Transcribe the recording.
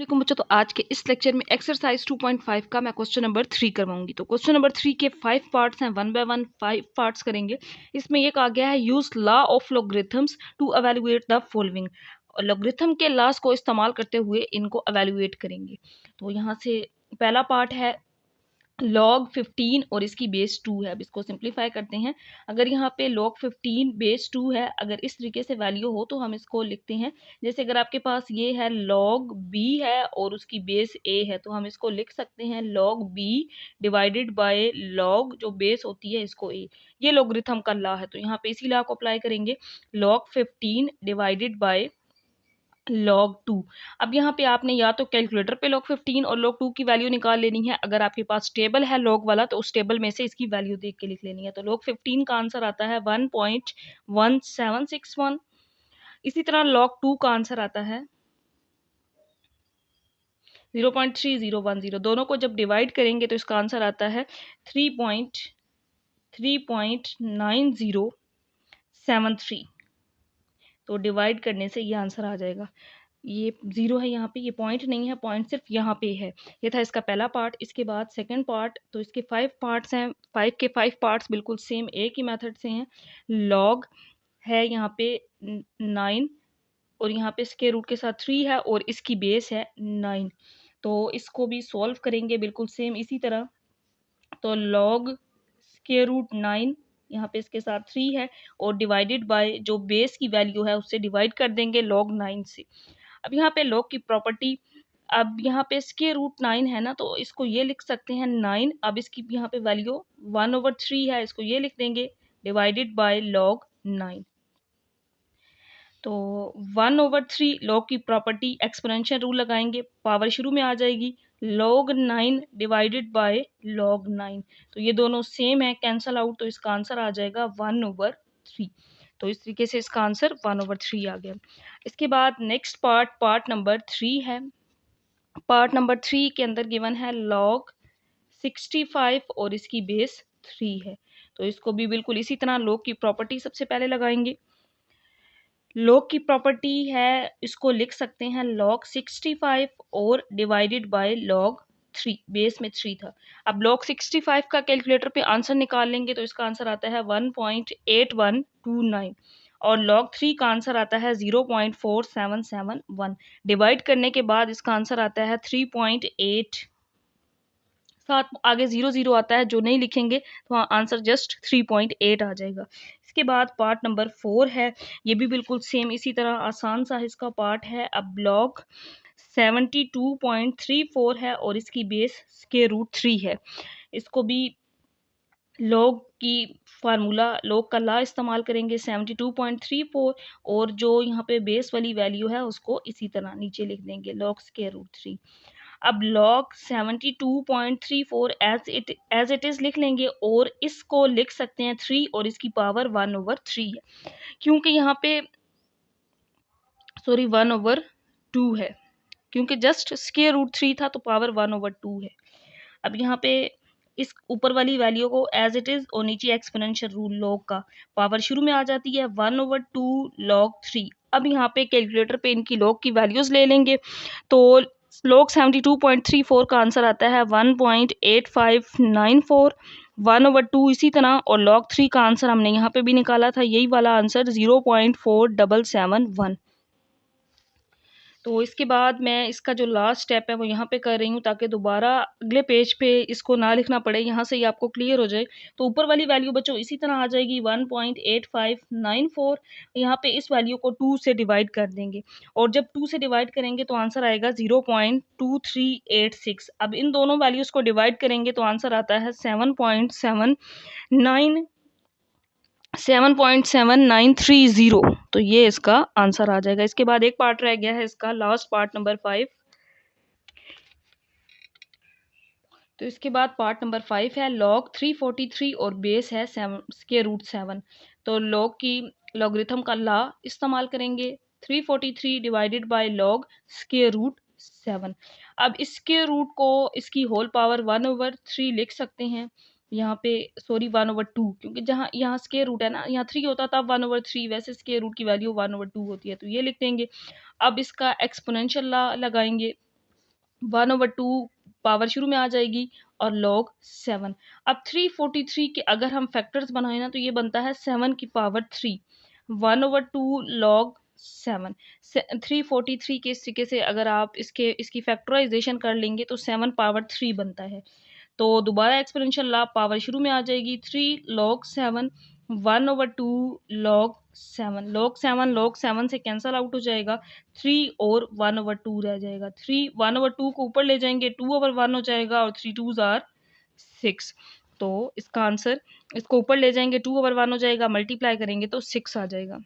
वालेकुम बच्चों। तो आज के इस लेक्चर में एक्सरसाइज 2.5 का मैं क्वेश्चन नंबर 3 करवाऊंगी। तो क्वेश्चन नंबर 3 के 5 पार्ट्स हैं, 1 बाय 1 5 पार्ट्स करेंगे। इसमें एक आ गया है use law of logarithms to evaluate the following. Logarithm के लॉस को इस्तेमाल करते हुए इनको एवेलुएट करेंगे। तो यहाँ से पहला पार्ट है log 15 और इसकी बेस 2 है। अब इसको सिंप्लीफाई करते हैं। अगर यहाँ पे log 15 बेस 2 है, अगर इस तरीके से वैल्यू हो तो हम इसको लिखते हैं, जैसे अगर आपके पास ये है log b है और उसकी बेस a है, तो हम इसको लिख सकते हैं log b divided by log जो बेस होती है इसको a। ये लॉगरिथम का लॉ है, तो यहाँ पे इसी लॉ को अप्लाई करेंगे, log 15 डिवाइडेड बाय log 2। अब यहाँ पे आपने या तो कैलकुलेटर पे log 15 और log 2 की वैल्यू निकाल लेनी है। अगर आपके पास टेबल है log वाला तो उस टेबल में से इसकी वैल्यू देख के लिख लेनी है। तो log 15 का आंसर आता है 1.1761। इसी तरह log 2 का आंसर आता है 0.3010। दोनों को जब डिवाइड करेंगे तो इसका आंसर आता है 3.9073। तो डिवाइड करने से ये आंसर आ जाएगा। ये जीरो है यहाँ पे, ये पॉइंट नहीं है, पॉइंट सिर्फ यहाँ पे है। ये था इसका पहला पार्ट। इसके बाद सेकंड पार्ट, तो इसके 5 पार्ट्स हैं। 5 के 5 पार्ट्स बिल्कुल सेम एक ही मेथड से हैं। लॉग है यहाँ पे 9 और यहाँ पे स्क्वायर रूट के साथ 3 है और इसकी बेस है 9। तो इसको भी सॉल्व करेंगे बिल्कुल सेम इसी तरह। तो लॉग स्क्वायर रूट 9 यहाँ पे इसके साथ 3 है और डिवाइडेड बाय जो बेस की वैल्यू है उससे डिवाइड कर देंगे log 9 से। अब यहाँ पे log की प्रॉपर्टी, अब यहाँ पे स्क्वायर रूट 9 है ना, तो इसको ये लिख सकते हैं 9। अब इसकी यहाँ पे वैल्यू 1/3 है, इसको ये लिख देंगे डिवाइडेड बाय log 9। तो 1/3 log की प्रॉपर्टी एक्सपोनेंशियल रूल लगाएंगे, पावर शुरू में आ जाएगी, log 9 डिवाइडेड बाय log 9। तो ये दोनों सेम है, कैंसल आउट, तो इसका आंसर आ जाएगा 1/3। तो इस तरीके से इसका आंसर 1/3 आ गया। इसके बाद नेक्स्ट पार्ट नंबर 3 है। पार्ट नंबर 3 के अंदर गिवन है log 65 और इसकी बेस 3 है। तो इसको भी बिल्कुल इसी तरह log की प्रॉपर्टी सबसे पहले लगाएंगे। log की प्रॉपर्टी है, इसको लिख सकते हैं log 65 और डिवाइडेड बाय log 3, बेस में 3 था। अब log 65 का कैलकुलेटर पे आंसर निकाल लेंगे तो इसका आंसर आता है 1.8129 और log 3 का आंसर आता है 0.4771। डिवाइड करने के बाद इसका आंसर आता है 3.8। साथ आगे 0 आता है, जो नहीं लिखेंगे तो आंसर जस्ट 3.8 आ जाएगा। इसके बाद पार्ट नंबर 4 है। ये भी बिल्कुल सेम इसी तरह आसान सा इसका पार्ट है। अब log 72.34 है और इसकी बेस स्क्वायर रूट 3 है। इसको भी log की फार्मूला, log का लॉ इस्तेमाल करेंगे 72.34 और जो यहाँ पे बेस वाली वैल्यू है उसको इसी तरह नीचे लिख देंगे log स्क्वायर रूट 3। अब log 72.34 एज इट इज लिख लेंगे और इसको लिख सकते हैं 3 और इसकी पावर 1/3 है, क्योंकि यहाँ पे 1/2 है, क्योंकि जस्ट स्क्वायर रूट 3 था तो पावर 1/2 है। अब यहाँ पे इस ऊपर वाली वैल्यू को एज इट इज और नीचे एक्सपोनेंशियल रूल log का, पावर शुरू में आ जाती है 1/2 log 3। अब यहाँ पे कैलकुलेटर पे इनकी log की वैल्यूज ले लेंगे, तो log 72.34 का आंसर आता है 1.8594, 1/2 इसी तरह, और log 3 का आंसर हमने यहाँ पे भी निकाला था, यही वाला आंसर 0.4771। तो इसके बाद मैं इसका जो लास्ट स्टेप है वो यहाँ पे कर रही हूँ ताकि दोबारा अगले पेज पे इसको ना लिखना पड़े, यहाँ से ही आपको क्लियर हो जाए। तो ऊपर वाली वैल्यू बच्चों इसी तरह आ जाएगी 1.8594। यहाँ पे इस वैल्यू को 2 से डिवाइड कर देंगे और जब 2 से डिवाइड करेंगे तो आंसर आएगा 0.2386। अब इन दोनों वैल्यूज़ को डिवाइड करेंगे तो आंसर आता है 7.7930। तो ये इसका आंसर आ जाएगा। इसके बाद एक पार्ट रह गया है इसका, लास्ट पार्ट नंबर 5। तो इसके बाद पार्ट नंबर 5 है log 343 और बेस है स्क्वायर रूट 7। तो log की लॉगरिथम का लॉ इस्तेमाल करेंगे, 343 divided by log square root 7। अब इस स्क्वायर रूट को इसकी होल पावर 1/3 लिख सकते हैं, यहाँ पे 1/2, क्योंकि जहाँ यहाँ स्क्वायर रूट है ना, यहाँ 3 होता था 1/3, वैसे स्क्वायर रूट की वैल्यू 1/2 होती है, तो ये लिख देंगे। अब इसका एक्सपोनेंशियल लॉ लगाएंगे, 1/2 पावर शुरू में आ जाएगी और log 7। अब 343 के अगर हम फैक्टर्स बनाए ना तो ये बनता है 7 की पावर 3, 1/2 log 7। 343 के इस तरीके से अगर आप इसकी फैक्टराइजेशन कर लेंगे तो 7 पावर 3 बनता है। तो दोबारा एक्सपोनेंशियल लॉ पावर शुरू में आ जाएगी 3 log 7, 1/2 log 7। log 7 से कैंसल आउट हो जाएगा, 3 और 1/2 रह जाएगा। 3 1/2 को ऊपर ले जाएंगे, 2/1 हो जाएगा और 3 2s आर 6। तो इसका आंसर, इसको ऊपर ले जाएंगे 2/1 हो जाएगा, मल्टीप्लाई करेंगे तो 6 आ जाएगा।